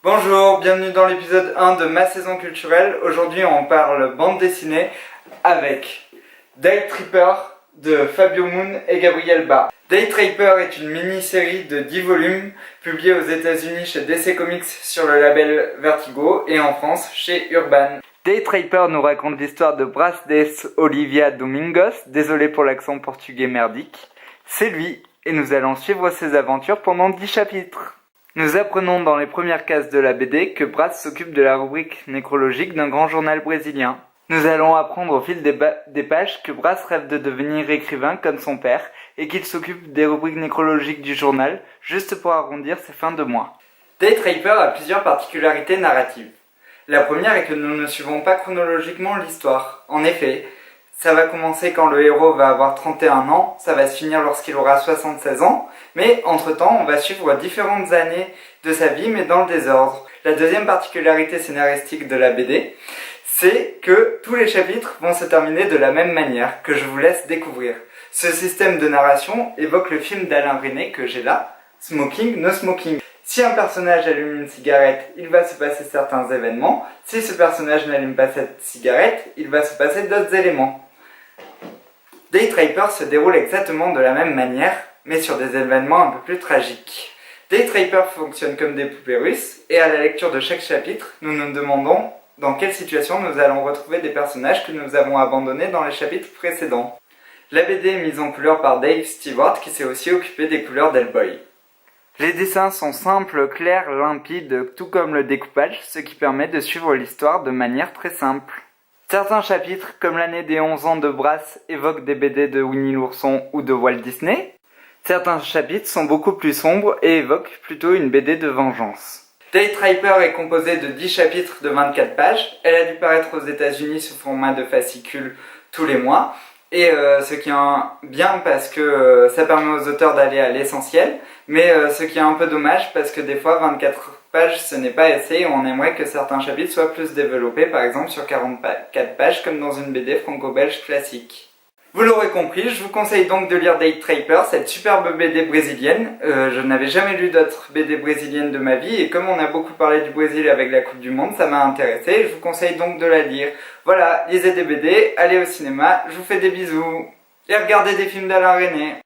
Bonjour, bienvenue dans l'épisode 1 de ma saison culturelle. Aujourd'hui on parle bande dessinée avec Day Tripper de Fabio Moon et Gabriel Ba. Day Tripper est une mini-série de 10 volumes publiée aux États-Unis chez DC Comics sur le label Vertigo et en France chez Urban. Day Tripper nous raconte l'histoire de Brás des Olivia Domingos, désolé pour l'accent portugais merdique. C'est lui et nous allons suivre ses aventures pendant 10 chapitres. Nous apprenons dans les premières cases de la BD que Brás s'occupe de la rubrique nécrologique d'un grand journal brésilien. Nous allons apprendre au fil des pages que Brás rêve de devenir écrivain comme son père et qu'il s'occupe des rubriques nécrologiques du journal juste pour arrondir ses fins de mois. Day Tripper a plusieurs particularités narratives. La première est que nous ne suivons pas chronologiquement l'histoire. En effet, ça va commencer quand le héros va avoir 31 ans, ça va se finir lorsqu'il aura 76 ans, mais entre-temps, on va suivre différentes années de sa vie, mais dans le désordre. La deuxième particularité scénaristique de la BD, c'est que tous les chapitres vont se terminer de la même manière, que je vous laisse découvrir. Ce système de narration évoque le film d'Alain Resnais que j'ai là, Smoking, No Smoking. Si un personnage allume une cigarette, il va se passer certains événements. Si ce personnage n'allume pas cette cigarette, il va se passer d'autres éléments. Day Tripper se déroule exactement de la même manière, mais sur des événements un peu plus tragiques. Day Tripper fonctionne comme des poupées russes, et à la lecture de chaque chapitre, nous nous demandons dans quelle situation nous allons retrouver des personnages que nous avons abandonnés dans les chapitres précédents. La BD est mise en couleur par Dave Stewart, qui s'est aussi occupé des couleurs d'Hellboy. Les dessins sont simples, clairs, limpides, tout comme le découpage, ce qui permet de suivre l'histoire de manière très simple. Certains chapitres, comme l'année des 11 ans de Brás, évoquent des BD de Winnie l'ourson ou de Walt Disney. Certains chapitres sont beaucoup plus sombres et évoquent plutôt une BD de vengeance. Day Tripper est composée de 10 chapitres de 24 pages. Elle a dû paraître aux États-Unis sous format de fascicule tous les mois. Et ce qui est bien parce que ça permet aux auteurs d'aller à l'essentiel, mais ce qui est un peu dommage parce que des fois 24 pages ce n'est pas assez et on aimerait que certains chapitres soient plus développés, par exemple sur 44 pages comme dans une BD franco-belge classique. Vous l'aurez compris, je vous conseille donc de lire Day Tripper, cette superbe BD brésilienne. Je n'avais jamais lu d'autres BD brésiliennes de ma vie et comme on a beaucoup parlé du Brésil avec la Coupe du Monde, ça m'a intéressé. Je vous conseille donc de la lire. Voilà, lisez des BD, allez au cinéma, je vous fais des bisous et regardez des films d'Alain Resnais.